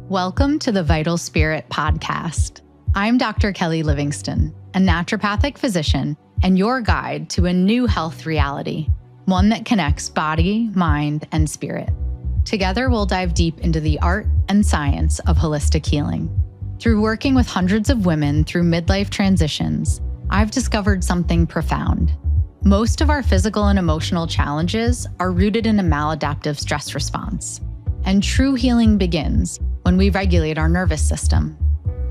Welcome to the Vital Spirit podcast. I'm Dr. Kelly Livingston, a naturopathic physician and your guide to a new health reality, one that connects body, mind, and spirit. Together, we'll dive deep into the art and science of holistic healing. Through working with hundreds of women through midlife transitions, I've discovered something profound. Most of our physical and emotional challenges are rooted in a maladaptive stress response. And true healing begins when we regulate our nervous system.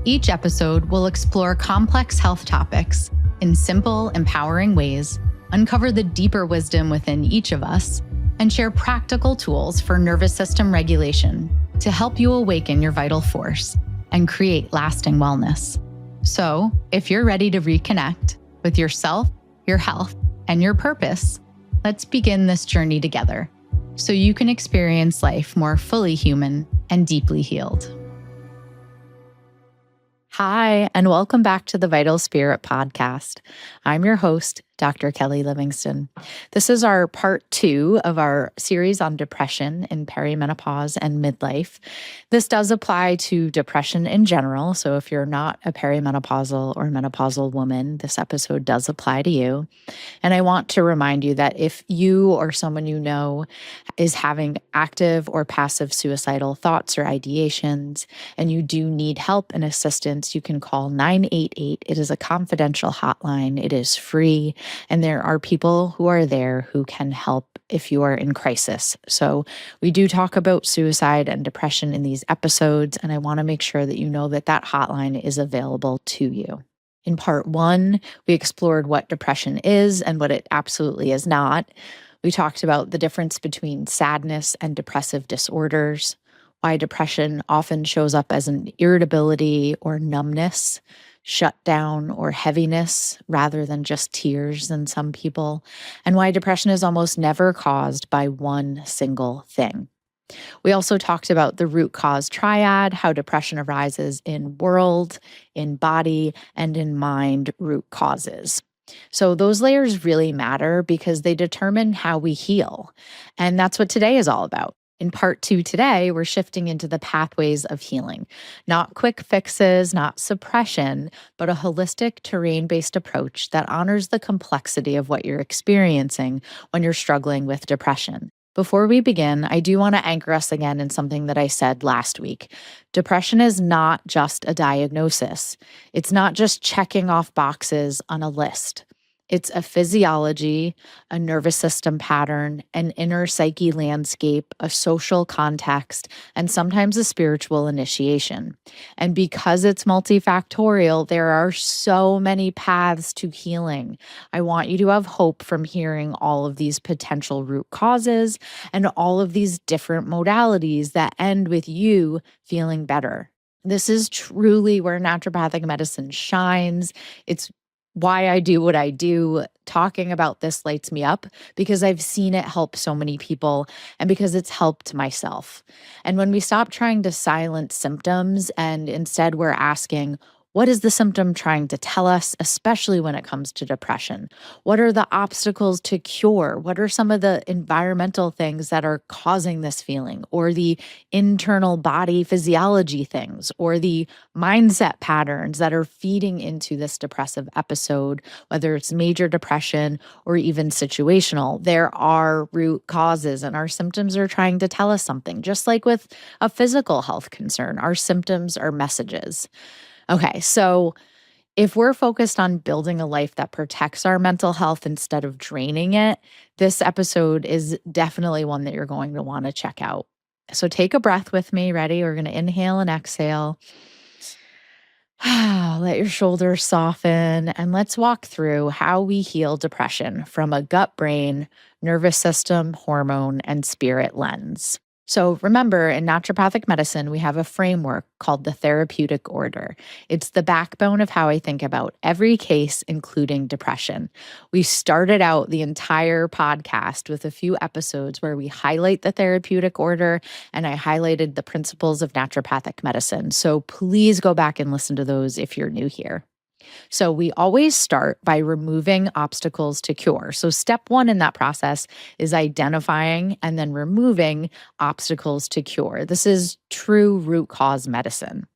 Each episode will explore complex health topics in simple, empowering ways, uncover the deeper wisdom within each of us, and share practical tools for nervous system regulation to help you awaken your vital force and create lasting wellness. So, if you're ready to reconnect with yourself, your health, and your purpose, let's begin this journey together so you can experience life more fully human and deeply healed. Hi, and welcome back to the Vital Spirit podcast. I'm your host, Dr. Kelly Livingston. This is our part 2 of our series on depression in perimenopause and midlife. This does apply to depression in general, so if you're not a perimenopausal or menopausal woman, this episode does apply to you. And I want to remind you that if you or someone you know is having active or passive suicidal thoughts or ideations, and you do need help and assistance, you can call 988. It is a confidential hotline. It is free. And there are people who are there who can help if you are in crisis. So we do talk about suicide and depression in these episodes, and I want to make sure that you know that that hotline is available to you. In part 1, we explored what depression is and what it absolutely is not. We talked about the difference between sadness and depressive disorders, why depression often shows up as an irritability or numbness, shutdown or heaviness rather than just tears in some people, and why depression is almost never caused by one single thing. We also talked about the root cause triad, how depression arises in world, in body, and in mind root causes. So those layers really matter because they determine how we heal. And that's what today is all about. In part 2 today, we're shifting into the pathways of healing. Not quick fixes, not suppression, but a holistic terrain-based approach that honors the complexity of what you're experiencing when you're struggling with depression. Before we begin, I do want to anchor us again in something that I said last week. Depression is not just a diagnosis. It's not just checking off boxes on a list. It's a physiology, a nervous system pattern, an inner psyche landscape, a social context, and sometimes a spiritual initiation. And because it's multifactorial, there are so many paths to healing. I want you to have hope from hearing all of these potential root causes and all of these different modalities that end with you feeling better. This is truly where naturopathic medicine shines. It's why I do what I do. Talking about this lights me up because I've seen it help so many people and because it's helped myself. And when we stop trying to silence symptoms and instead we're asking, what is the symptom trying to tell us, especially when it comes to depression? What are the obstacles to cure? What are some of the environmental things that are causing this feeling, or the internal body physiology things, or the mindset patterns that are feeding into this depressive episode, whether it's major depression or even situational? There are root causes, and our symptoms are trying to tell us something. Just like with a physical health concern, our symptoms are messages. Okay, so if we're focused on building a life that protects our mental health instead of draining it, this episode is definitely one that you're going to want to check out. So take a breath with me. Ready? We're going to inhale and exhale. Let your shoulders soften, and let's walk through how we heal depression from a gut-brain, nervous system, hormone, and spirit lens. So remember, in naturopathic medicine, we have a framework called the Therapeutic order. It's the backbone of how I think about every case, including depression. We started out the entire podcast with a few episodes where we highlight the Therapeutic order, and I highlighted the principles of naturopathic medicine. So please go back and listen to those if you're new here. So we always start by removing obstacles to cure. So step one in that process is identifying and then removing obstacles to cure. This is true root cause medicine.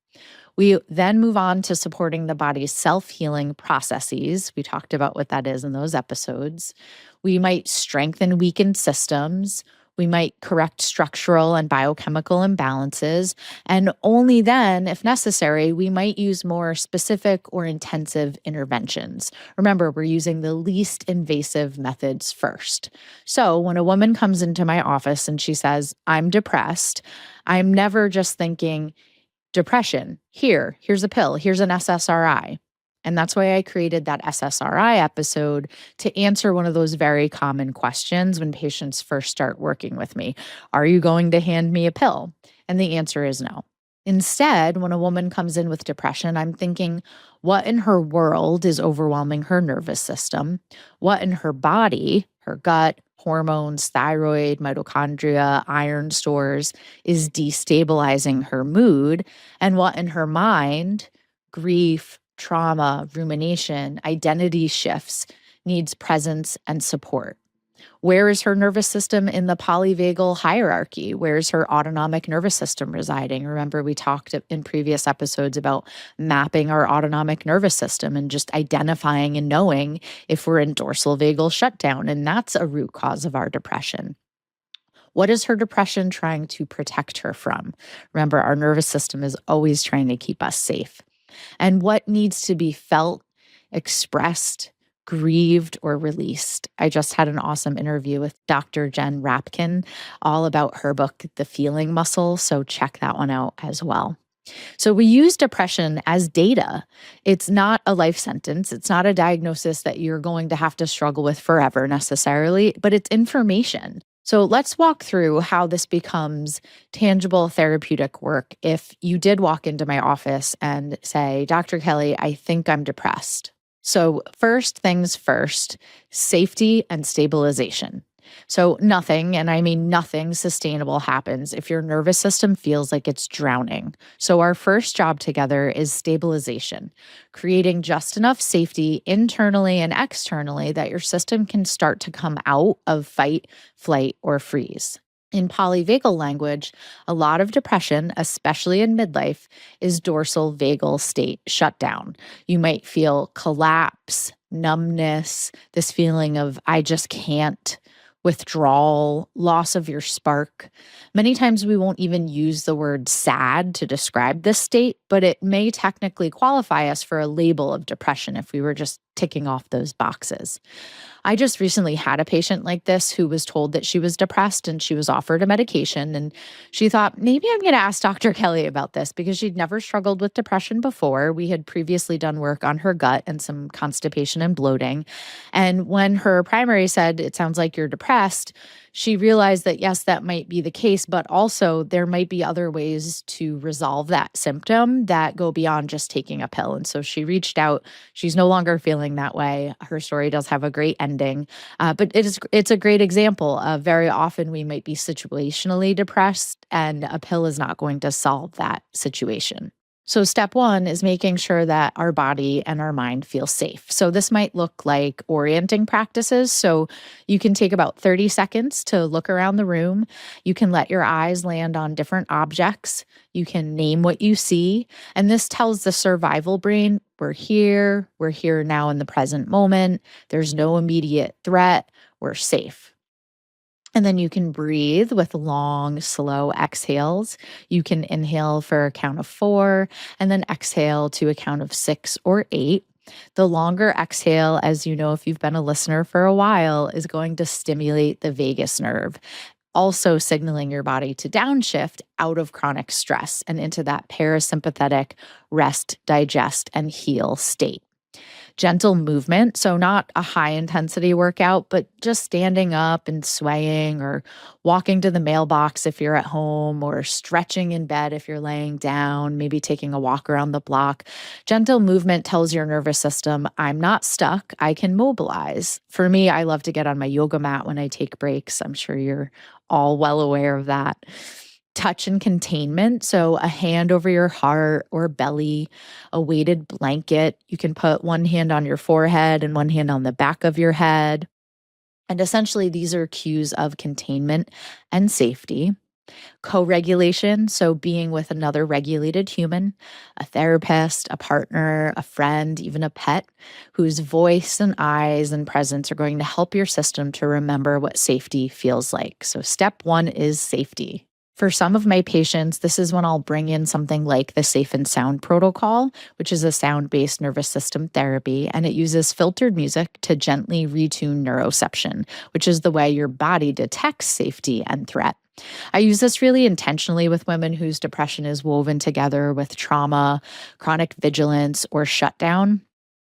We then move on to supporting the body's self-healing processes. We talked about what that is in those episodes. We might strengthen weakened systems. We might correct structural and biochemical imbalances. And only then, if necessary, we might use more specific or intensive interventions. Remember, we're using the least invasive methods first. So when a woman comes into my office and she says, I'm depressed, I'm never just thinking, depression, here's a pill, here's an SSRI. And that's why I created that SSRI episode to answer one of those very common questions when patients first start working with me. Are you going to hand me a pill? And the answer is no. Instead, when a woman comes in with depression, I'm thinking, what in her world is overwhelming her nervous system? What in her body, her gut, hormones, thyroid, mitochondria, iron stores is destabilizing her mood? And what in her mind, grief, trauma, rumination, identity shifts, needs presence and support? Where is her nervous system in the polyvagal hierarchy? Where's her autonomic nervous system residing? Remember, we talked in previous episodes about mapping our autonomic nervous system and just identifying and knowing if we're in dorsal vagal shutdown, and that's a root cause of our depression. What is her depression trying to protect her from? Remember, our nervous system is always trying to keep us safe. And what needs to be felt, expressed, grieved, or released? I just had an awesome interview with Dr. Jen Rapkin all about her book, The Feeling Muscle. So check that one out as well. So we use depression as data. It's not a life sentence. It's not a diagnosis that you're going to have to struggle with forever necessarily, but it's information. So let's walk through how this becomes tangible therapeutic work if you did walk into my office and say, Dr. Kelly, I think I'm depressed. So first things first, safety and stabilization. So nothing, and I mean nothing sustainable happens if your nervous system feels like it's drowning. So our first job together is stabilization, creating just enough safety internally and externally that your system can start to come out of fight, flight, or freeze. In polyvagal language, a lot of depression, especially in midlife, is dorsal vagal state shutdown. You might feel collapse, numbness, this feeling of I just can't, withdrawal, loss of your spark. Many times we won't even use the word sad to describe this state, but it may technically qualify us for a label of depression if we were just ticking off those boxes. I just recently had a patient like this who was told that she was depressed and she was offered a medication. And she thought, maybe I'm going to ask Dr. Kelly about this because she'd never struggled with depression before. We had previously done work on her gut and some constipation and bloating. And when her primary said, it sounds like you're depressed, she realized that, yes, that might be the case, but also there might be other ways to resolve that symptom that go beyond just taking a pill. And so she reached out. She's no longer feeling that way. Her story does have a great ending, but it's a great example of very often we might be situationally depressed and a pill is not going to solve that situation. So step one is making sure that our body and our mind feel safe. So this might look like orienting practices. So you can take about 30 seconds to look around the room. You can let your eyes land on different objects. You can name what you see. And this tells the survival brain, we're here now in the present moment. There's no immediate threat. We're safe. And then you can breathe with long, slow exhales. You can inhale for a count of 4 and then exhale to a count of 6 or 8. The longer exhale, as you know, if you've been a listener for a while, is going to stimulate the vagus nerve, also signaling your body to downshift out of chronic stress and into that parasympathetic rest, digest, and heal state. Gentle movement, so not a high intensity workout, but just standing up and swaying or walking to the mailbox if you're at home or stretching in bed if you're laying down, maybe taking a walk around the block. Gentle movement tells your nervous system, I'm not stuck, I can mobilize. For me, I love to get on my yoga mat when I take breaks. I'm sure you're all well aware of that. Touch and containment. So a hand over your heart or belly, a weighted blanket. You can put one hand on your forehead and one hand on the back of your head. And essentially, these are cues of containment and safety. Co-regulation, so being with another regulated human, a therapist, a partner, a friend, even a pet, whose voice and eyes and presence are going to help your system to remember what safety feels like. So step one is safety. For some of my patients, this is when I'll bring in something like the Safe and Sound protocol, which is a sound-based nervous system therapy, and it uses filtered music to gently retune neuroception, which is the way your body detects safety and threat. I use this really intentionally with women whose depression is woven together with trauma, chronic vigilance, or shutdown.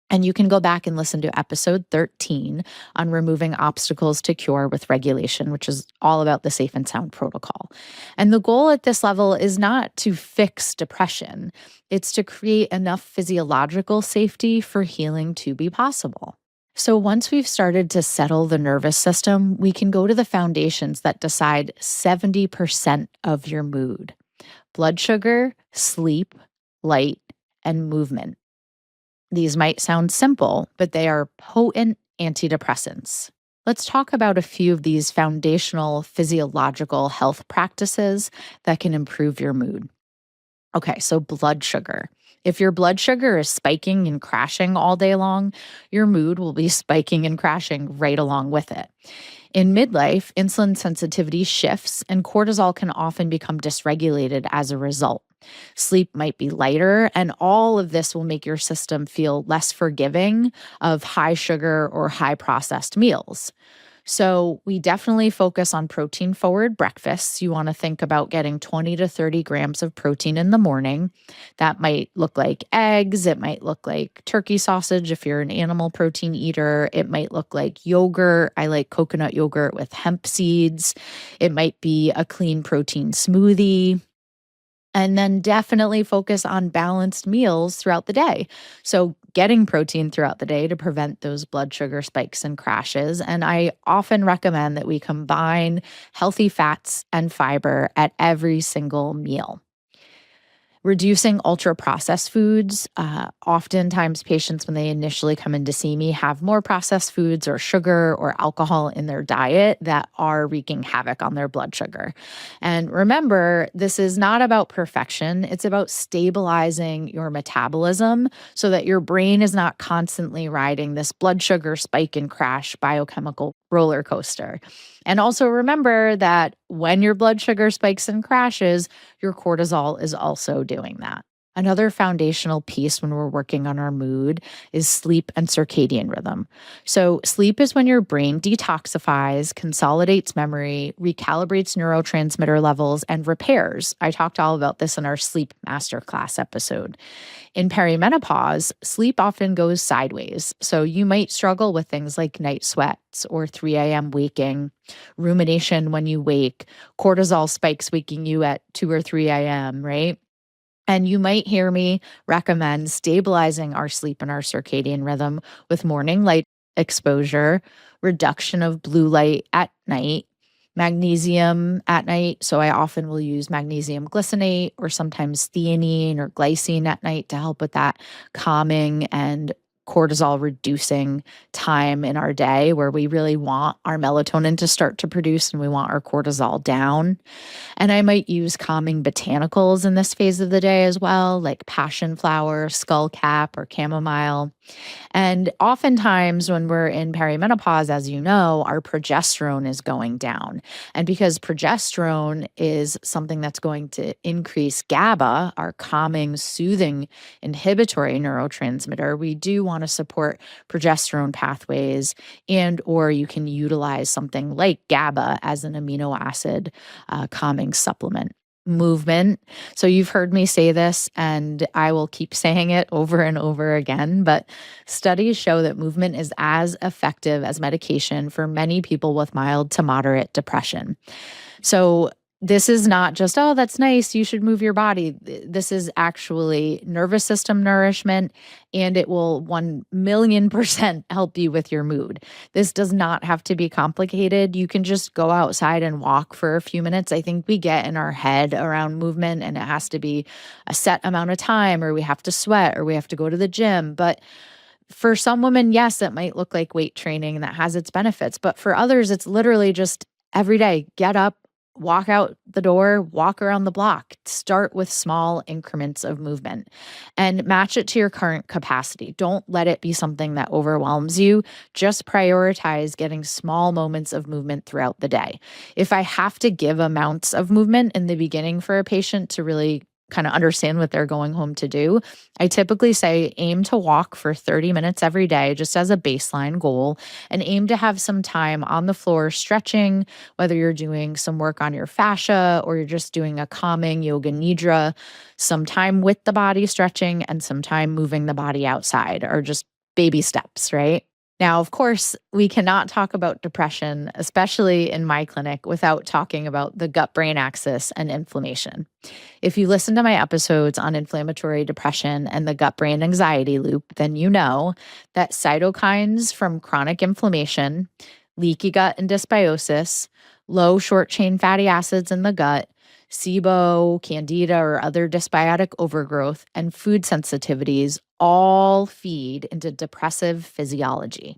And you can go back and listen to episode 13 on removing obstacles to cure with regulation, which is all about the Safe and Sound protocol. And the goal at this level is not to fix depression, it's to create enough physiological safety for healing to be possible. So once we've started to settle the nervous system, we can go to the foundations that decide 70% of your mood: blood sugar, sleep, light, and movement. These might sound simple, but they are potent antidepressants. Let's talk about a few of these foundational physiological health practices that can improve your mood. Okay, so blood sugar. If your blood sugar is spiking and crashing all day long, your mood will be spiking and crashing right along with it. In midlife, insulin sensitivity shifts and cortisol can often become dysregulated as a result. Sleep might be lighter, and all of this will make your system feel less forgiving of high sugar or high processed meals. So we definitely focus on protein forward breakfasts. You want to think about getting 20 to 30 grams of protein in the morning. That might look like eggs. It might look like turkey sausage if you're an animal protein eater. It might look like yogurt. I like coconut yogurt with hemp seeds. It might be a clean protein smoothie. And then definitely focus on balanced meals throughout the day. So getting protein throughout the day to prevent those blood sugar spikes and crashes. And I often recommend that we combine healthy fats and fiber at every single meal. Reducing ultra processed foods. Oftentimes, patients, when they initially come in to see me, have more processed foods or sugar or alcohol in their diet that are wreaking havoc on their blood sugar. And remember, this is not about perfection. It's about stabilizing your metabolism so that your brain is not constantly riding this blood sugar spike and crash biochemical roller coaster. And also remember that when your blood sugar spikes and crashes, your cortisol is also doing that. Another foundational piece when we're working on our mood is sleep and circadian rhythm. So sleep is when your brain detoxifies, consolidates memory, recalibrates neurotransmitter levels, and repairs. I talked all about this in our sleep masterclass episode. In perimenopause, sleep often goes sideways. So you might struggle with things like night sweats or 3 a.m. waking, rumination when you wake, cortisol spikes waking you at 2 or 3 a.m., right? And you might hear me recommend stabilizing our sleep and our circadian rhythm with morning light exposure, reduction of blue light at night, magnesium at night. So I often will use magnesium glycinate or sometimes theanine or glycine at night to help with that calming and cortisol reducing time in our day where we really want our melatonin to start to produce and we want our cortisol down. And I might use calming botanicals in this phase of the day as well, like passion flower, skullcap, or chamomile. And oftentimes when we're in perimenopause, as you know, our progesterone is going down. And because progesterone is something that's going to increase GABA, our calming, soothing, inhibitory neurotransmitter, we do want to support progesterone pathways, and or you can utilize something like GABA as an amino acid calming supplement. Movement. So you've heard me say this, and I will keep saying it over and over again, but studies show that movement is as effective as medication for many people with mild to moderate depression. So This is not just, oh, that's nice, you should move your body. This is actually nervous system nourishment, and it will 1,000,000% help you with your mood. This does not have to be complicated. You can just go outside and walk for a few minutes. I think we get in our head around movement and it has to be a set amount of time, or we have to sweat, or we have to go to the gym. But for some women, yes, it might look like weight training and that has its benefits. But for others, it's literally just every day, get up, walk out the door, walk around the block. Start with small increments of movement and match it to your current capacity. Don't let it be something that overwhelms you. Just prioritize getting small moments of movement throughout the day. If I have to give amounts of movement in the beginning for a patient to really kind of understand what they're going home to do, I typically say aim to walk for 30 minutes every day, just as a baseline goal, and aim to have some time on the floor stretching, whether you're doing some work on your fascia or you're just doing a calming yoga nidra, some time with the body stretching and some time moving the body outside, or just baby steps, right? Now, of course, we cannot talk about depression, especially in my clinic, without talking about the gut brain axis and inflammation. If you listen to my episodes on inflammatory depression and the gut brain anxiety loop, then you know that cytokines from chronic inflammation, leaky gut and dysbiosis, low short chain fatty acids in the gut, SIBO, candida, or other dysbiotic overgrowth, and food sensitivities all feed into depressive physiology.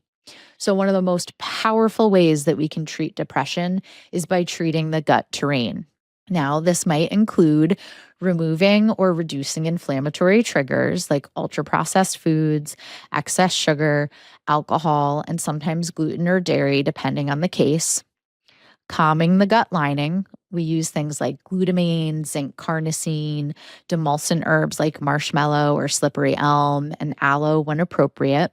So, one of the most powerful ways that we can treat depression is by treating the gut terrain. Now, this might include removing or reducing inflammatory triggers like ultra processed foods, excess sugar, alcohol, and sometimes gluten or dairy, depending on the case. Calming the gut lining. We use things like glutamine, zinc carnosine, demulcent herbs like marshmallow or slippery elm, and aloe when appropriate.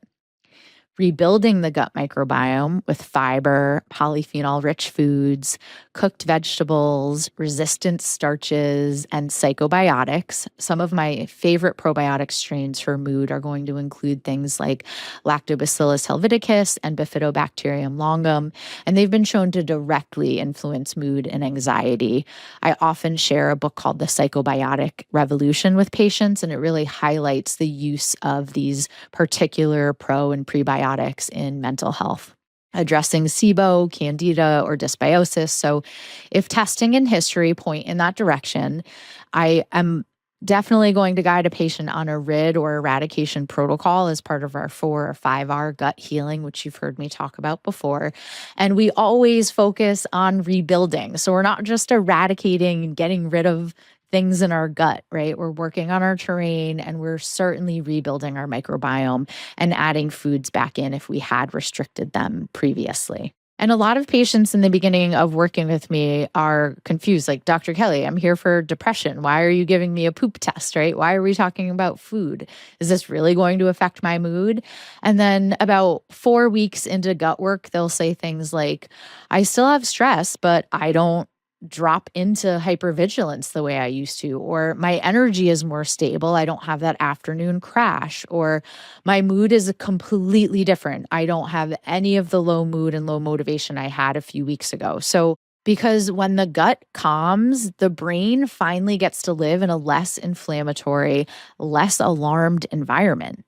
Rebuilding the gut microbiome with fiber, polyphenol rich foods, cooked vegetables, resistant starches, and psychobiotics. Some of my favorite probiotic strains for mood are going to include things like Lactobacillus helveticus and Bifidobacterium longum, and they've been shown to directly influence mood and anxiety. I often share a book called The Psychobiotic Revolution with patients, and it really highlights the use of these particular pro and prebiotics in mental health, addressing SIBO, candida, or dysbiosis. So if testing and history point in that direction, I am definitely going to guide a patient on a RID or eradication protocol as part of our 4 or 5R gut healing, which you've heard me talk about before. And we always focus on rebuilding. So we're not just eradicating and getting rid of things in our gut, right? We're working on our terrain and we're certainly rebuilding our microbiome and adding foods back in if we had restricted them previously. And a lot of patients in the beginning of working with me are confused, like, Dr. Kelly, I'm here for depression. Why are you giving me a poop test, right? Why are we talking about food? Is this really going to affect my mood? And then about 4 weeks into gut work, they'll say things like, I still have stress, but I don't drop into hypervigilance the way I used to, or my energy is more stable. I don't have that afternoon crash, or my mood is completely different. I don't have any of the low mood and low motivation I had a few weeks ago. So, because when the gut calms, the brain finally gets to live in a less inflammatory, less alarmed environment.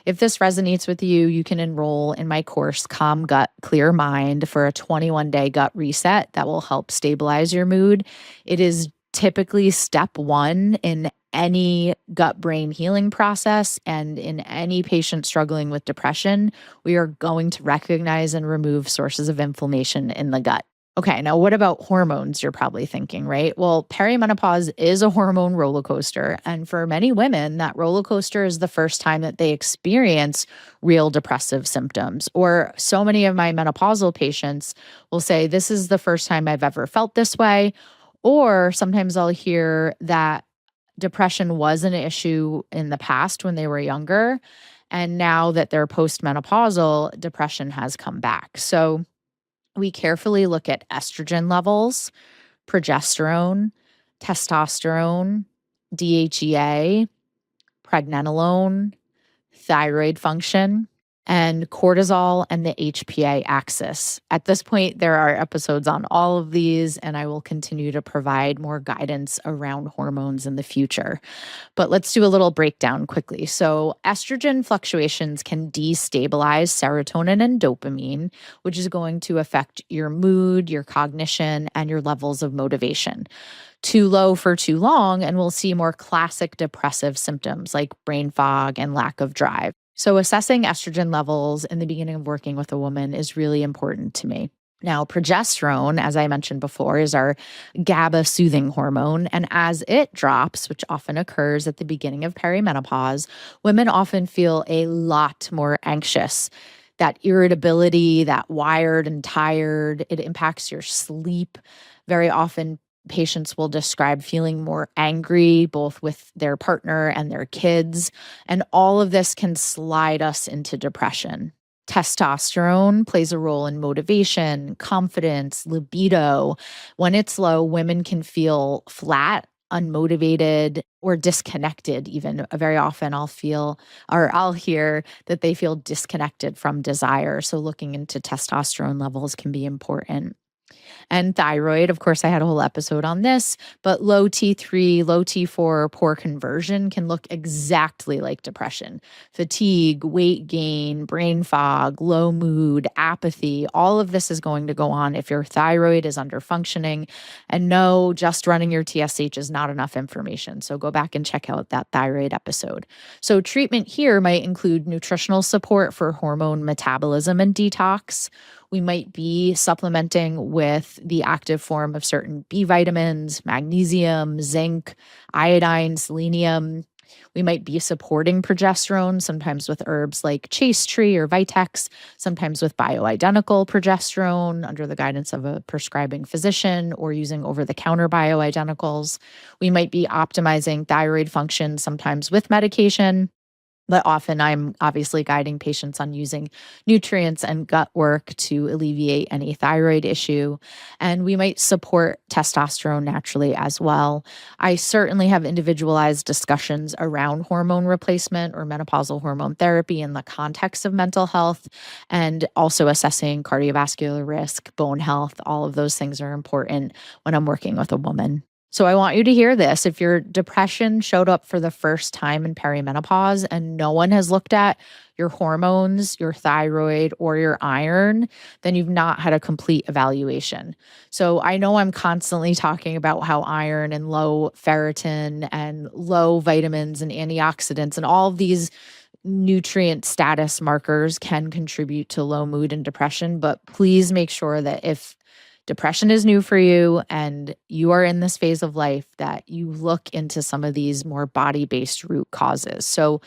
If this resonates with you, you can enroll in my course, Calm Gut, Clear Mind, for a 21-day gut reset that will help stabilize your mood. It is typically step 1 in any gut brain healing process. And in any patient struggling with depression, we are going to recognize and remove sources of inflammation in the gut. Okay, now what about hormones? You're probably thinking, right? Well, perimenopause is a hormone roller coaster. And for many women, that roller coaster is the first time that they experience real depressive symptoms. Or so many of my menopausal patients will say, this is the first time I've ever felt this way. Or sometimes I'll hear that depression was an issue in the past when they were younger. And now that they're postmenopausal, depression has come back. So we carefully look at estrogen levels, progesterone, testosterone, DHEA, pregnenolone, thyroid function. and cortisol and the HPA axis. At this point, there are episodes on all of these, and I will continue to provide more guidance around hormones in the future. But let's do a little breakdown quickly. So, estrogen fluctuations can destabilize serotonin and dopamine, which is going to affect your mood, your cognition, and your levels of motivation. Too low for too long, and we'll see more classic depressive symptoms like brain fog and lack of drive. So, assessing estrogen levels in the beginning of working with a woman is really important to me. Now, progesterone, as I mentioned before, is our GABA soothing hormone. And as it drops, which often occurs at the beginning of perimenopause, women often feel a lot more anxious. That irritability, that wired and tired, it impacts your sleep. Very often, patients will describe feeling more angry, both with their partner and their kids. And all of this can slide us into depression. Testosterone plays a role in motivation, confidence, libido. When it's low, women can feel flat, unmotivated, or disconnected. Even very often, I'll hear that they feel disconnected from desire. So, looking into testosterone levels can be important. And thyroid, of course, I had a whole episode on this, but low T3, low T4, poor conversion can look exactly like depression. Fatigue, weight gain, brain fog, low mood, apathy, all of this is going to go on if your thyroid is under functioning. And no, just running your TSH is not enough information. So go back and check out that thyroid episode. So treatment here might include nutritional support for hormone metabolism and detox. We might be supplementing with the active form of certain B vitamins, magnesium, zinc, iodine, selenium. We might be supporting progesterone, sometimes with herbs like chaste tree or vitex, sometimes with bioidentical progesterone under the guidance of a prescribing physician or using over-the-counter bioidenticals. We might be optimizing thyroid function, sometimes with medication. But often I'm obviously guiding patients on using nutrients and gut work to alleviate any thyroid issue. And we might support testosterone naturally as well. I certainly have individualized discussions around hormone replacement or menopausal hormone therapy in the context of mental health and also assessing cardiovascular risk, bone health. All of those things are important when I'm working with a woman. So I want you to hear this. If your depression showed up for the first time in perimenopause and no one has looked at your hormones, your thyroid, or your iron, then you've not had a complete evaluation. So I know I'm constantly talking about how iron and low ferritin and low vitamins and antioxidants and all of these nutrient status markers can contribute to low mood and depression, but please make sure that if depression is new for you and you are in this phase of life, that you look into some of these more body-based root causes. So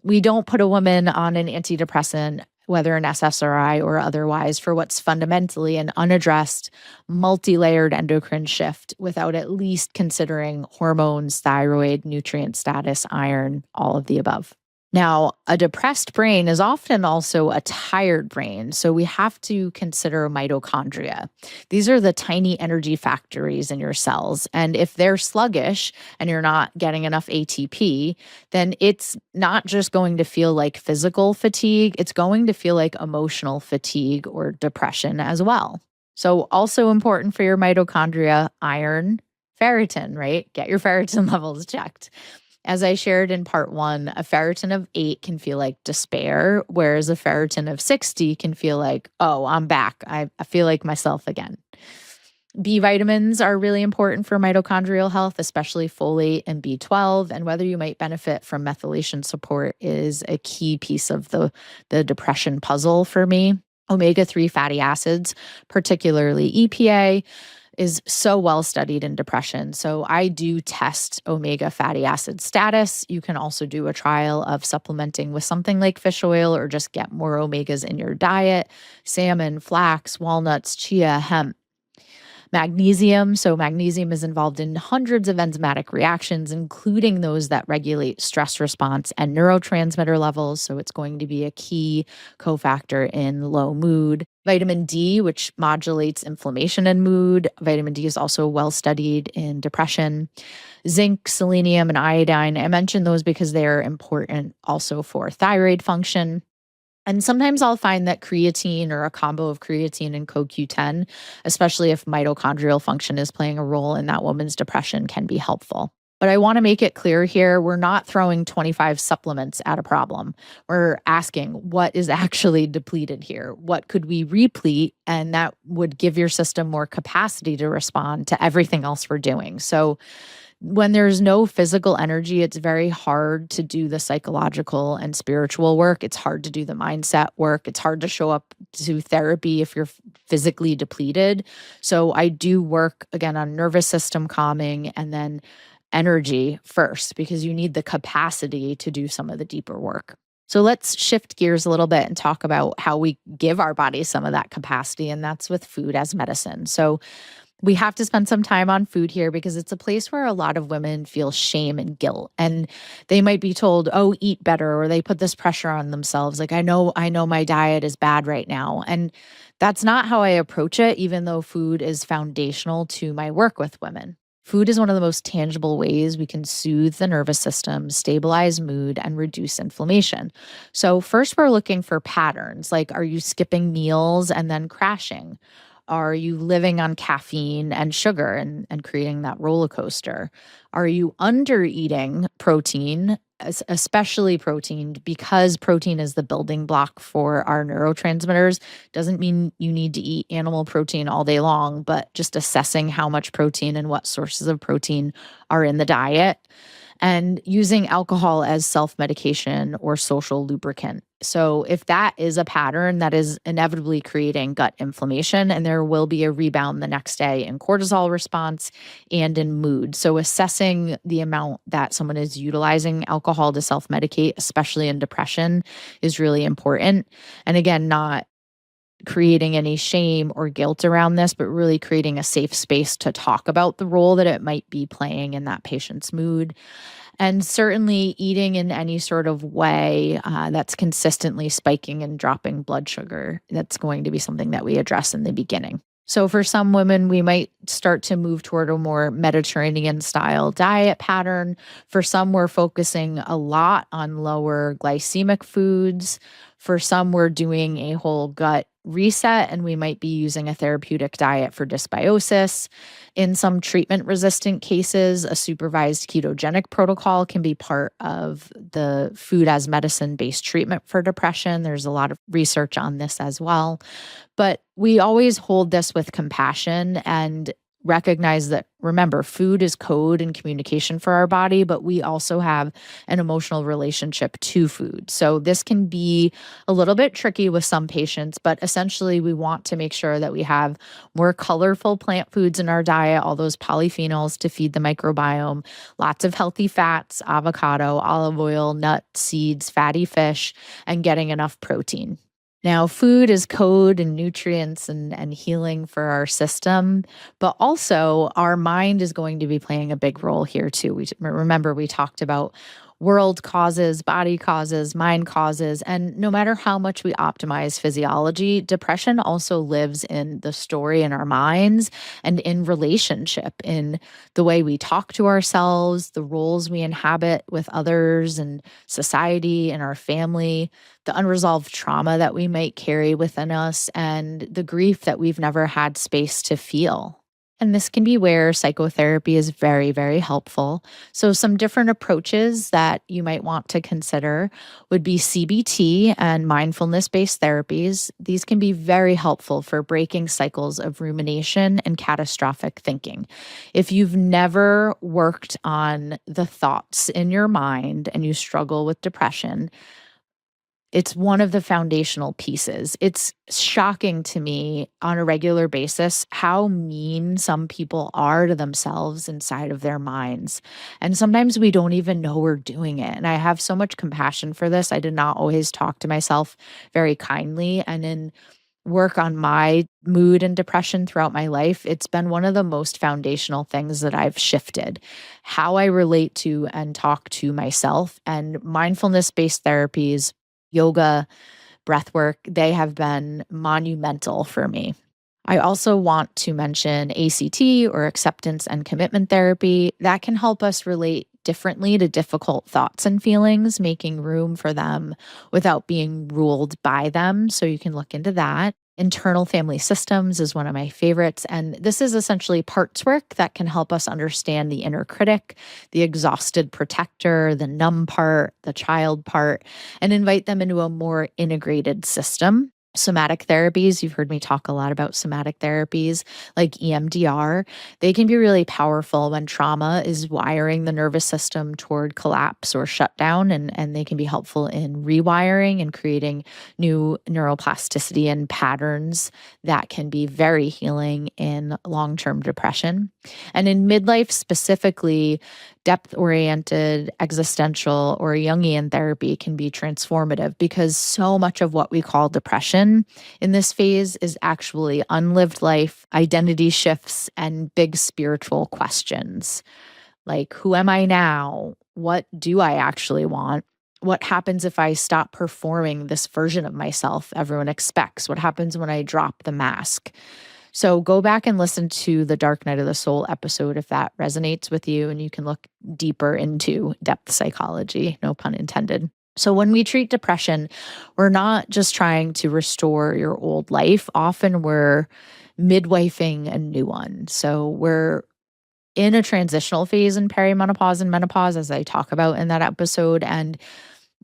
we don't put a woman on an antidepressant, whether an SSRI or otherwise, for what's fundamentally an unaddressed, multi-layered endocrine shift without at least considering hormones, thyroid, nutrient status, iron, all of the above. Now, a depressed brain is often also a tired brain, so we have to consider mitochondria. These are the tiny energy factories in your cells, and if they're sluggish and you're not getting enough ATP, then it's not just going to feel like physical fatigue, it's going to feel like emotional fatigue or depression as well. So also important for your mitochondria, iron, ferritin, right? Get your ferritin levels checked. As I shared in part 1, a ferritin of 8 can feel like despair, whereas a ferritin of 60 can feel like, oh, I'm back. I feel like myself again. B vitamins are really important for mitochondrial health, especially folate and B12. And whether you might benefit from methylation support is a key piece of the depression puzzle for me. Omega-3 fatty acids, particularly EPA, is so well studied in depression. So I do test omega fatty acid status. You can also do a trial of supplementing with something like fish oil or just get more omegas in your diet: salmon, flax, walnuts, chia, hemp. Magnesium. So magnesium is involved in hundreds of enzymatic reactions, including those that regulate stress response and neurotransmitter levels. So it's going to be a key cofactor in low mood. Vitamin D, which modulates inflammation and mood. Vitamin D is also well studied in depression. Zinc, selenium, and iodine. I mentioned those because they are important also for thyroid function. And sometimes I'll find that creatine or a combo of creatine and CoQ10, especially if mitochondrial function is playing a role in that woman's depression, can be helpful. But I want to make it clear here, we're not throwing 25 supplements at a problem. We're asking what is actually depleted here? What could we replete? And that would give your system more capacity to respond to everything else we're doing. So when there's no physical energy, it's very hard to do the psychological and spiritual work. It's hard to do the mindset work. It's hard to show up to therapy if you're physically depleted. So I do work again on nervous system calming and then energy first, because you need the capacity to do some of the deeper work. So let's shift gears a little bit and talk about how we give our bodies some of that capacity, and that's with food as medicine. So we have to spend some time on food here because it's a place where a lot of women feel shame and guilt, and they might be told, "Oh, eat better," or they put this pressure on themselves. Like, I know my diet is bad right now. And that's not how I approach it, even though food is foundational to my work with women. Food is one of the most tangible ways we can soothe the nervous system, stabilize mood, and reduce inflammation. So, first, we're looking for patterns like, are you skipping meals and then crashing? Are you living on caffeine and sugar and creating that roller coaster? Are you under eating protein, especially protein, because protein is the building block for our neurotransmitters? Doesn't mean you need to eat animal protein all day long, but just assessing how much protein and what sources of protein are in the diet. And using alcohol as self-medication or social lubricant. So if that is a pattern, that is inevitably creating gut inflammation, and there will be a rebound the next day in cortisol response and in mood. So assessing the amount that someone is utilizing alcohol to self-medicate, especially in depression, is really important. And again, not creating any shame or guilt around this, but really creating a safe space to talk about the role that it might be playing in that patient's mood. And certainly eating in any sort of way that's consistently spiking and dropping blood sugar, that's going to be something that we address in the beginning. So for some women, we might start to move toward a more Mediterranean style diet pattern. For some, we're focusing a lot on lower glycemic foods. For some, we're doing a whole gut reset, and we might be using a therapeutic diet for dysbiosis. In some treatment-resistant cases, a supervised ketogenic protocol can be part of the food as medicine-based treatment for depression. There's a lot of research on this as well. But we always hold this with compassion and recognize that, remember, food is code and communication for our body, but we also have an emotional relationship to food. So this can be a little bit tricky with some patients, but essentially we want to make sure that we have more colorful plant foods in our diet, all those polyphenols to feed the microbiome, lots of healthy fats, avocado, olive oil, nuts, seeds, fatty fish, and getting enough protein. Now, food is code and nutrients and healing for our system, but also our mind is going to be playing a big role here too. Remember, we talked about world causes, body causes, mind causes, and no matter how much we optimize physiology, depression also lives in the story in our minds and in relationship, in the way we talk to ourselves, the roles we inhabit with others and society and our family, the unresolved trauma that we might carry within us, and the grief that we've never had space to feel. And this can be where psychotherapy is very, very helpful. So some different approaches that you might want to consider would be CBT and mindfulness-based therapies. These can be very helpful for breaking cycles of rumination and catastrophic thinking. If you've never worked on the thoughts in your mind and you struggle with depression, it's one of the foundational pieces. It's shocking to me on a regular basis how mean some people are to themselves inside of their minds. And sometimes we don't even know we're doing it. And I have so much compassion for this. I did not always talk to myself very kindly. And in work on my mood and depression throughout my life, it's been one of the most foundational things that I've shifted. How I relate to and talk to myself, and mindfulness-based therapies, yoga, breath work, they have been monumental for me. I also want to mention ACT, or acceptance and commitment therapy. That can help us relate differently to difficult thoughts and feelings, making room for them without being ruled by them. So you can look into that. Internal family systems is one of my favorites. And this is essentially parts work that can help us understand the inner critic, the exhausted protector, the numb part, the child part, and invite them into a more integrated system. Somatic therapies, you've heard me talk a lot about somatic therapies like EMDR. They can be really powerful when trauma is wiring the nervous system toward collapse or shutdown, and they can be helpful in rewiring and creating new neuroplasticity and patterns that can be very healing in long-term depression. And in midlife specifically, depth-oriented, existential, or Jungian therapy can be transformative, because so much of what we call depression in this phase is actually unlived life, identity shifts, and big spiritual questions. Like, who am I now? What do I actually want? What happens if I stop performing this version of myself everyone expects? What happens when I drop the mask? So go back and listen to the Dark Night of the Soul episode if that resonates with you, and you can look deeper into depth psychology, no pun intended. So when we treat depression, we're not just trying to restore your old life. Often we're midwifing a new one. So we're in a transitional phase in perimenopause and menopause, as I talk about in that episode. And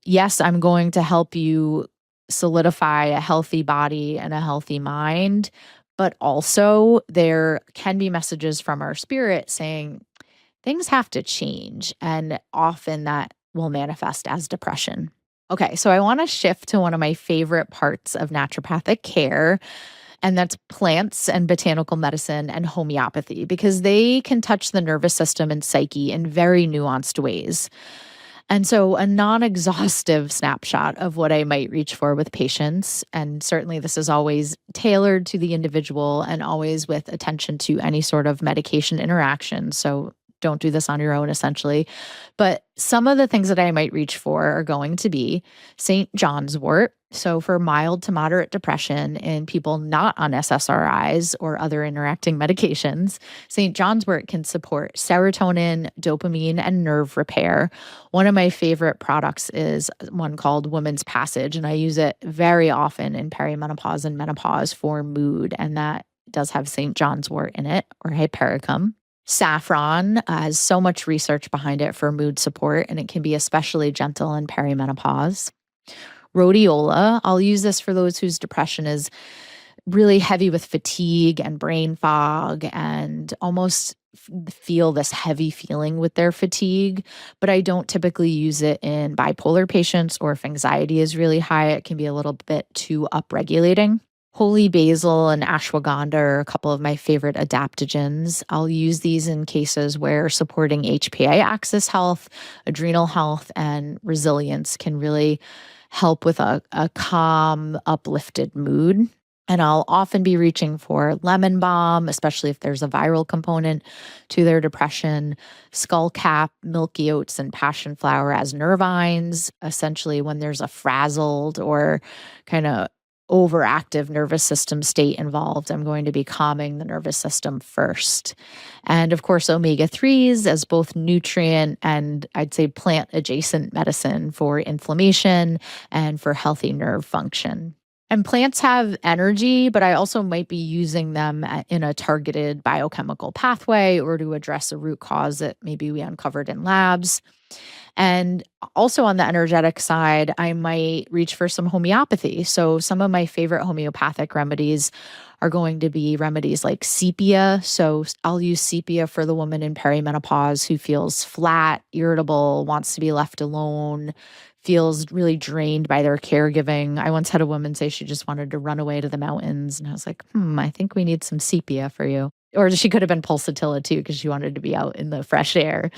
yes, I'm going to help you solidify a healthy body and a healthy mind. But also, there can be messages from our spirit saying things have to change. And often that will manifest as depression. Okay, so I want to shift to one of my favorite parts of naturopathic care, and that's plants and botanical medicine and homeopathy, because they can touch the nervous system and psyche in very nuanced ways. And so a non-exhaustive snapshot of what I might reach for with patients, and certainly this is always tailored to the individual and always with attention to any sort of medication interaction. So don't do this on your own, essentially. But some of the things that I might reach for are going to be St. John's wort. So for mild to moderate depression in people not on SSRIs or other interacting medications, St. John's wort can support serotonin, dopamine, and nerve repair. One of my favorite products is one called Women's Passage, and I use it very often in perimenopause and menopause for mood, and that does have St. John's wort in it, or hypericum. Saffron has so much research behind it for mood support, and it can be especially gentle in perimenopause. Rhodiola, I'll use this for those whose depression is really heavy with fatigue and brain fog and almost feel this heavy feeling with their fatigue. But I don't typically use it in bipolar patients, or if anxiety is really high, it can be a little bit too upregulating. Holy basil and ashwagandha are a couple of my favorite adaptogens. I'll use these in cases where supporting HPA axis health, adrenal health, and resilience can really help with a calm, uplifted mood. And I'll often be reaching for lemon balm, especially if there's a viral component to their depression, skullcap, milky oats, and passion flower as nervines, essentially when there's a frazzled or kind of overactive nervous system state involved. I'm going to be calming the nervous system first. And of course, omega-3s as both nutrient and I'd say plant adjacent medicine for inflammation and for healthy nerve function. And plants have energy, but I also might be using them in a targeted biochemical pathway or to address a root cause that maybe we uncovered in labs. And also on the energetic side, I might reach for some homeopathy. So some of my favorite homeopathic remedies are going to be remedies like sepia. So I'll use sepia for the woman in perimenopause who feels flat, irritable, wants to be left alone, feels really drained by their caregiving. I once had a woman say she just wanted to run away to the mountains. And I was like, I think we need some sepia for you. Or she could have been pulsatilla too, because she wanted to be out in the fresh air.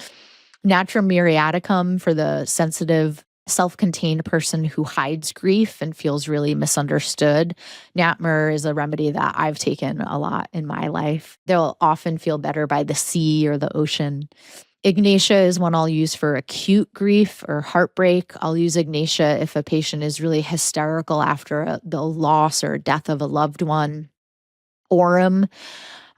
Natrum muriaticum for the sensitive, self-contained person who hides grief and feels really misunderstood. Natmur is a remedy that I've taken a lot in my life. They'll often feel better by the sea or the ocean. Ignatia is one I'll use for acute grief or heartbreak. I'll use Ignatia if a patient is really hysterical after the loss or death of a loved one. Orem.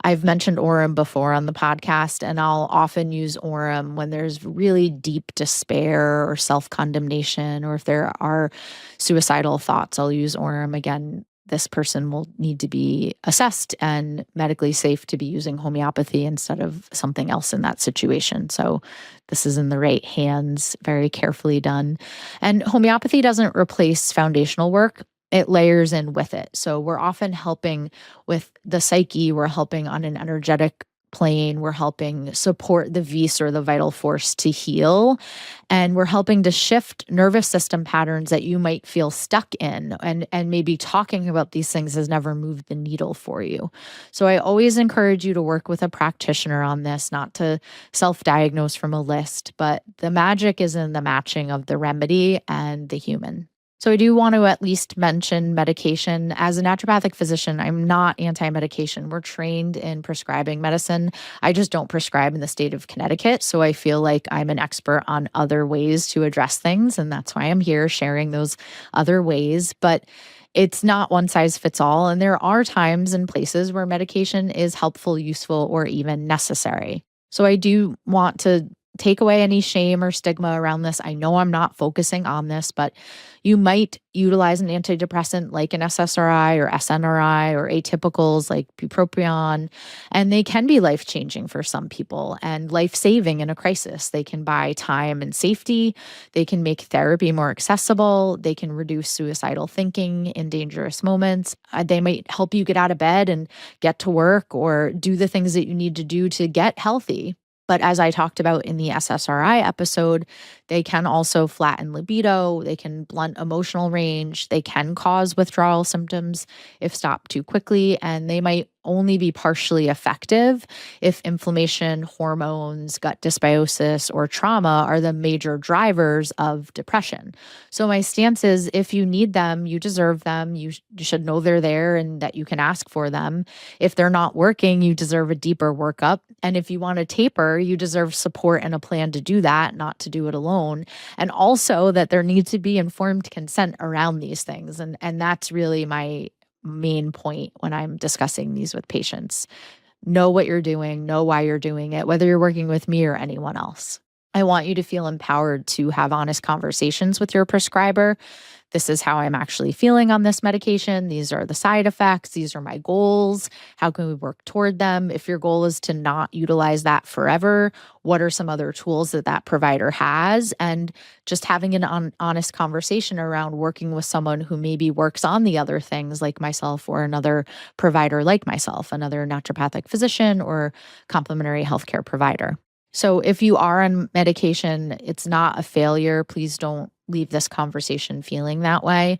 I've mentioned Orem before on the podcast, and I'll often use Orem when there's really deep despair or self-condemnation, or if there are suicidal thoughts, I'll use Orem. Again, this person will need to be assessed and medically safe to be using homeopathy instead of something else in that situation. So this is in the right hands, very carefully done. And homeopathy doesn't replace foundational work. It layers in with it. So we're often helping with the psyche, we're helping on an energetic plane, we're helping support the vis or the vital force to heal, and we're helping to shift nervous system patterns that you might feel stuck in, and maybe talking about these things has never moved the needle for you. So I always encourage you to work with a practitioner on this, not to self-diagnose from a list, but the magic is in the matching of the remedy and the human. So I do want to at least mention medication. As a naturopathic physician, I'm not anti-medication. We're trained in prescribing medicine. I just don't prescribe in the state of Connecticut. So I feel like I'm an expert on other ways to address things. And that's why I'm here sharing those other ways. But it's not one size fits all. And there are times and places where medication is helpful, useful, or even necessary. So I do want to take away any shame or stigma around this. I know I'm not focusing on this, but you might utilize an antidepressant like an SSRI or SNRI or atypicals like bupropion, and they can be life-changing for some people and life-saving in a crisis. They can buy time and safety. They can make therapy more accessible. They can reduce suicidal thinking in dangerous moments. They might help you get out of bed and get to work or do the things that you need to do to get healthy. But as I talked about in the SSRI episode, they can also flatten libido, they can blunt emotional range, they can cause withdrawal symptoms if stopped too quickly, and they might only be partially effective if inflammation, hormones, gut dysbiosis, or trauma are the major drivers of depression. So my stance is if you need them, you deserve them. You should know they're there and that you can ask for them. If they're not working, you deserve a deeper workup. And if you want to taper, you deserve support and a plan to do that, not to do it alone. And also that there needs to be informed consent around these things. And that's really my main point when I'm discussing these with patients. Know what you're doing, know why you're doing it, whether you're working with me or anyone else. I want you to feel empowered to have honest conversations with your prescriber. This is how I'm actually feeling on this medication. These are the side effects. These are my goals. How can we work toward them? If your goal is to not utilize that forever, what are some other tools that that provider has? And just having an honest conversation around working with someone who maybe works on the other things like myself or another provider like myself, another naturopathic physician or complementary healthcare provider. So if you are on medication, it's not a failure. Please don't leave this conversation feeling that way.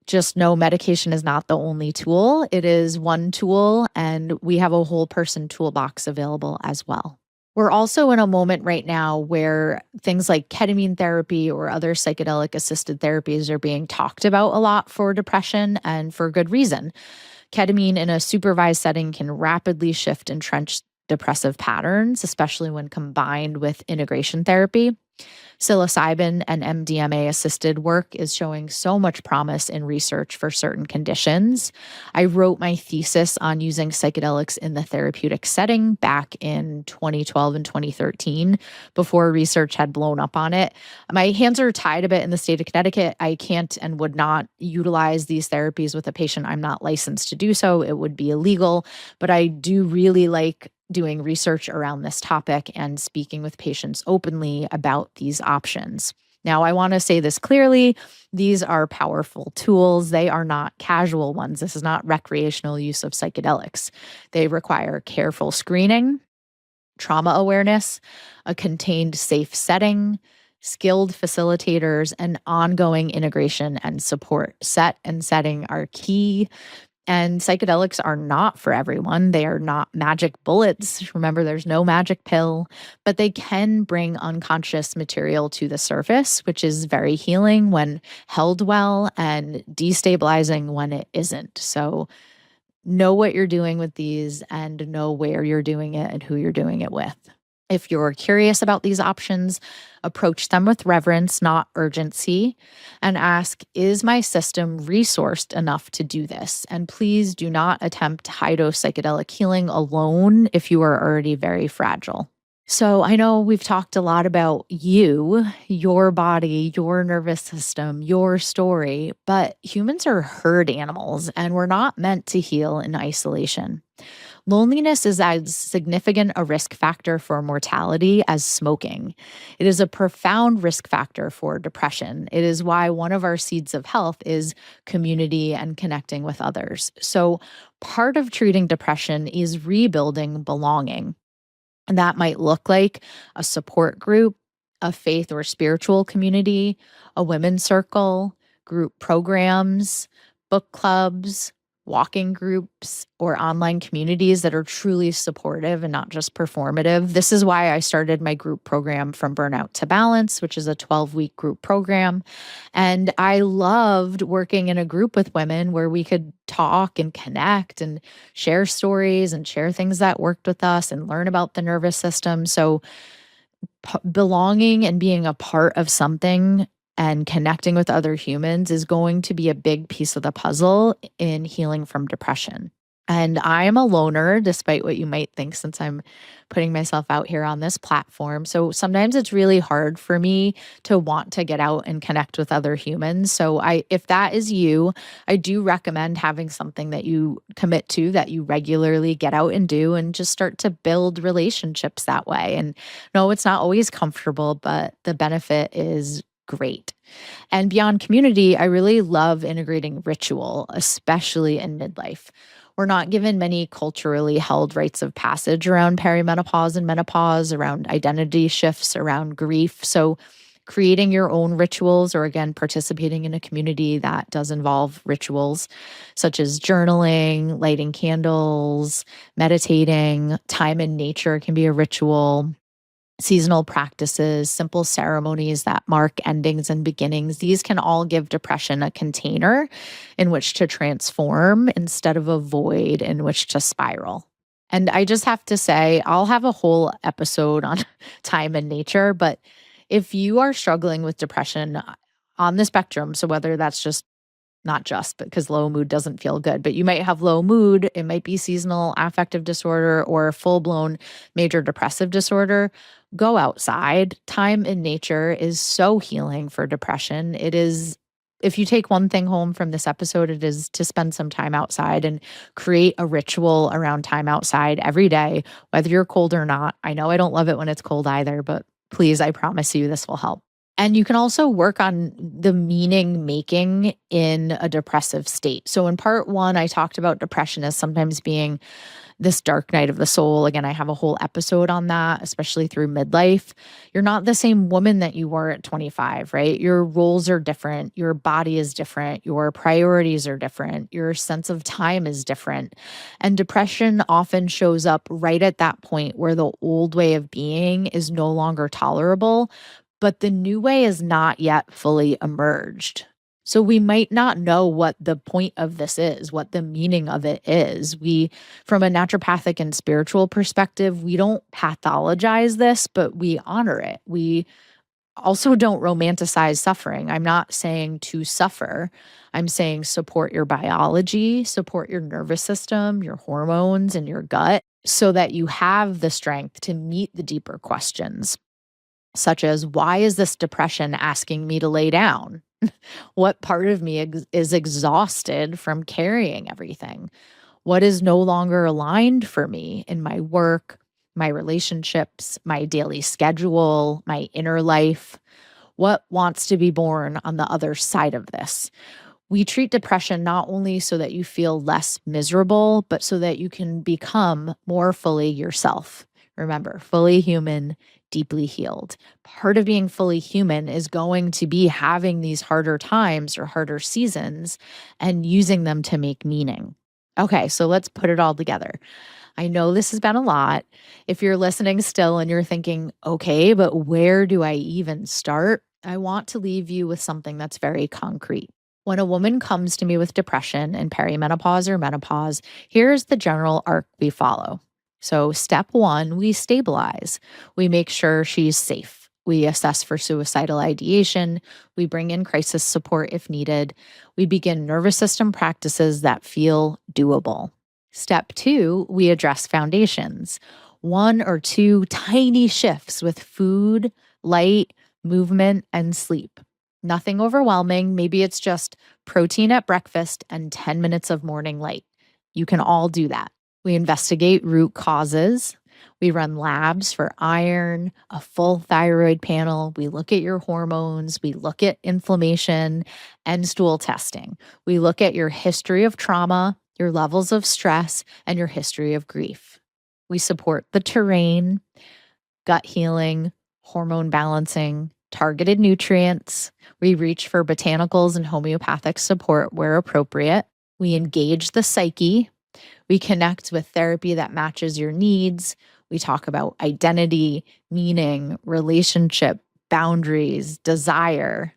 Just know medication is not the only tool. It is one tool, and we have a whole person toolbox available as well. We're also in a moment right now where things like ketamine therapy or other psychedelic assisted therapies are being talked about a lot for depression, and for good reason. Ketamine in a supervised setting can rapidly shift entrenched depressive patterns, especially when combined with integration therapy. Psilocybin and MDMA assisted work is showing so much promise in research for certain conditions. I wrote my thesis on using psychedelics in the therapeutic setting back in 2012 and 2013 before research had blown up on it. My hands are tied a bit in the state of Connecticut. I can't and would not utilize these therapies with a patient. I'm not licensed to do so. It would be illegal, but I do really like doing research around this topic and speaking with patients openly about these options. Now, I want to say this clearly. These are powerful tools. They are not casual ones. This is not recreational use of psychedelics. They require careful screening, trauma awareness, a contained, safe setting, skilled facilitators, and ongoing integration and support. Set and setting are key. And psychedelics are not for everyone. They are not magic bullets. Remember, there's no magic pill, but they can bring unconscious material to the surface, which is very healing when held well and destabilizing when it isn't. So know what you're doing with these and know where you're doing it and who you're doing it with. If you're curious about these options, approach them with reverence, not urgency, and ask, is my system resourced enough to do this? And please do not attempt high dose psychedelic healing alone if you are already very fragile. So I know we've talked a lot about you, your body, your nervous system, your story, but humans are herd animals and we're not meant to heal in isolation. Loneliness is as significant a risk factor for mortality as smoking. It is a profound risk factor for depression. It is why one of our seeds of health is community and connecting with others. So, part of treating depression is rebuilding belonging. And that might look like a support group, a faith or spiritual community, a women's circle, group programs, book clubs, walking groups, or online communities that are truly supportive and not just performative. This is why I started my group program From Burnout to Balance, which is a 12-week group program. And I loved working in a group with women where we could talk and connect and share stories and share things that worked with us and learn about the nervous system. So, belonging and being a part of something and connecting with other humans is going to be a big piece of the puzzle in healing from depression. And I am a loner, despite what you might think, since I'm putting myself out here on this platform. So sometimes it's really hard for me to want to get out and connect with other humans. So if that is you, I do recommend having something that you commit to, that you regularly get out and do, and just start to build relationships that way. And no, it's not always comfortable, but the benefit is great. And beyond community, I really love integrating ritual, especially in midlife. We're not given many culturally held rites of passage around perimenopause and menopause, around identity shifts, around grief. So, creating your own rituals, or again, participating in a community that does involve rituals, such as journaling, lighting candles, meditating, time in nature can be a ritual. Seasonal practices, simple ceremonies that mark endings and beginnings, these can all give depression a container in which to transform instead of a void in which to spiral. And I just have to say, I'll have a whole episode on time and nature, but if you are struggling with depression on the spectrum, so whether that's just not just because low mood doesn't feel good, but you might have low mood. It might be seasonal affective disorder or full blown major depressive disorder. Go outside. Time in nature is so healing for depression. It is, if you take one thing home from this episode, it is to spend some time outside and create a ritual around time outside every day, whether you're cold or not. I know I don't love it when it's cold either, but please, I promise you this will help. And you can also work on the meaning making in a depressive state. So, in part one, I talked about depression as sometimes being this dark night of the soul. Again, I have a whole episode on that, especially through midlife. You're not the same woman that you were at 25, right? Your roles are different. Your body is different. Your priorities are different. Your sense of time is different. And depression often shows up right at that point where the old way of being is no longer tolerable, but the new way is not yet fully emerged. So we might not know what the point of this is, what the meaning of it is. From a naturopathic and spiritual perspective, we don't pathologize this, but we honor it. We also don't romanticize suffering. I'm not saying to suffer. I'm saying support your biology, support your nervous system, your hormones, and your gut so that you have the strength to meet the deeper questions, such as, why is this depression asking me to lay down? What part of me is exhausted from carrying everything? What is no longer aligned for me in my work, my relationships, my daily schedule, my inner life? What wants to be born on the other side of this? We treat depression not only so that you feel less miserable, but so that you can become more fully yourself. Remember, fully human, deeply healed. Part of being fully human is going to be having these harder times or harder seasons and using them to make meaning. Okay, so let's put it all together. I know this has been a lot. If you're listening still and you're thinking, okay, but where do I even start? I want to leave you with something that's very concrete. When a woman comes to me with depression and perimenopause or menopause, here's the general arc we follow. So step one, we stabilize. We make sure she's safe. We assess for suicidal ideation. We bring in crisis support if needed. We begin nervous system practices that feel doable. Step two, we address foundations. One or two tiny shifts with food, light, movement, and sleep. Nothing overwhelming. Maybe it's just protein at breakfast and 10 minutes of morning light. You can all do that. We investigate root causes. We run labs for iron, a full thyroid panel. We look at your hormones. We look at inflammation and stool testing. We look at your history of trauma, your levels of stress, and your history of grief. We support the terrain, gut healing, hormone balancing, targeted nutrients. We reach for botanicals and homeopathic support where appropriate. We engage the psyche. We connect with therapy that matches your needs. We talk about identity, meaning, relationship, boundaries, desire.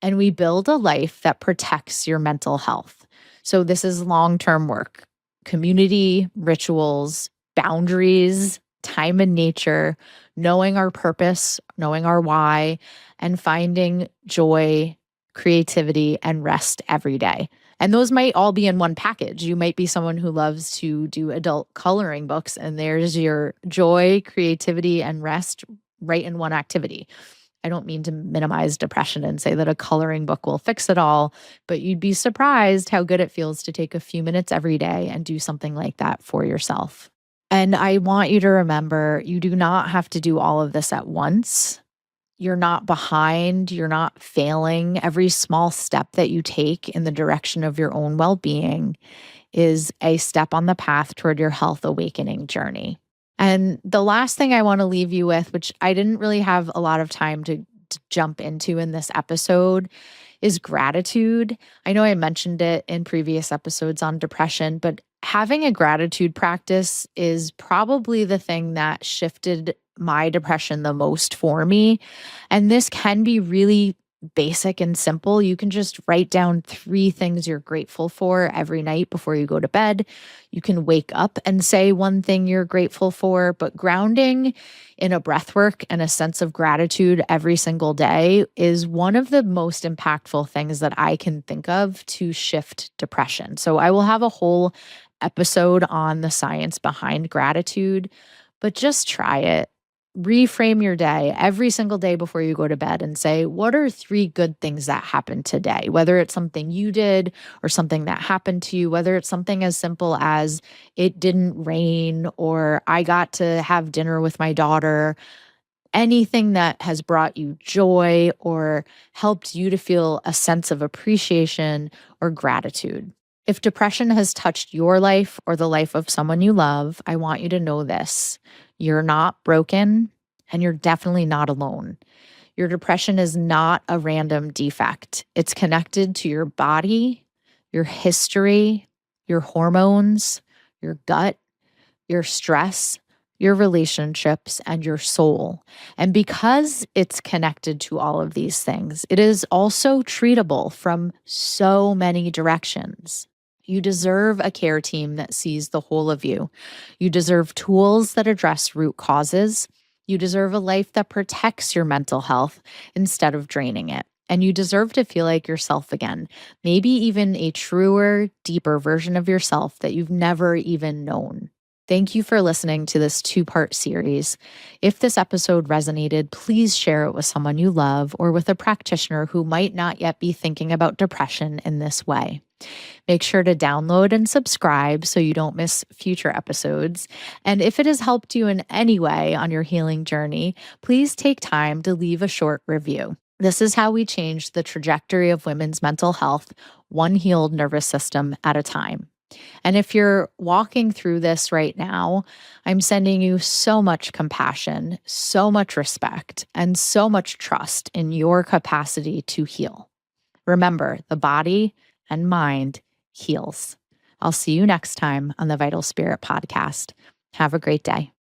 And we build a life that protects your mental health. So this is long-term work, community, rituals, boundaries, time in nature, knowing our purpose, knowing our why, and finding joy, creativity, and rest every day. And those might all be in one package. You might be someone who loves to do adult coloring books, and there's your joy, creativity, and rest right in one activity. I don't mean to minimize depression and say that a coloring book will fix it all, but you'd be surprised how good it feels to take a few minutes every day and do something like that for yourself. And I want you to remember, you do not have to do all of this at once. You're not behind, you're not failing. Every small step that you take in the direction of your own well-being is a step on the path toward your health awakening journey. And the last thing I want to leave you with, which I didn't really have a lot of time to jump into in this episode, is gratitude. I know I mentioned it in previous episodes on depression, but having a gratitude practice is probably the thing that shifted my depression the most for me. And this can be really basic and simple. You can just write down 3 things you're grateful for every night before you go to bed. You can wake up and say one thing you're grateful for, but grounding in a breath work and a sense of gratitude every single day is one of the most impactful things that I can think of to shift depression. So I will have a whole episode on the science behind gratitude, but just try it. Reframe your day every single day before you go to bed and say, what are 3 good things that happened today? Whether it's something you did or something that happened to you, whether it's something as simple as it didn't rain or I got to have dinner with my daughter, anything that has brought you joy or helped you to feel a sense of appreciation or gratitude. If depression has touched your life or the life of someone you love, I want you to know this. You're not broken, and you're definitely not alone. Your depression is not a random defect. It's connected to your body, your history, your hormones, your gut, your stress, your relationships, and your soul. And because it's connected to all of these things, it is also treatable from so many directions. You deserve a care team that sees the whole of you. You deserve tools that address root causes. You deserve a life that protects your mental health instead of draining it. And you deserve to feel like yourself again, maybe even a truer, deeper version of yourself that you've never even known. Thank you for listening to this 2-part series. If this episode resonated, please share it with someone you love or with a practitioner who might not yet be thinking about depression in this way. Make sure to download and subscribe so you don't miss future episodes. And if it has helped you in any way on your healing journey, please take time to leave a short review. This is how we change the trajectory of women's mental health, one healed nervous system at a time. And if you're walking through this right now, I'm sending you so much compassion, so much respect, and so much trust in your capacity to heal. Remember, the body and mind heals. I'll see you next time on the Vital Spirit podcast. Have a great day.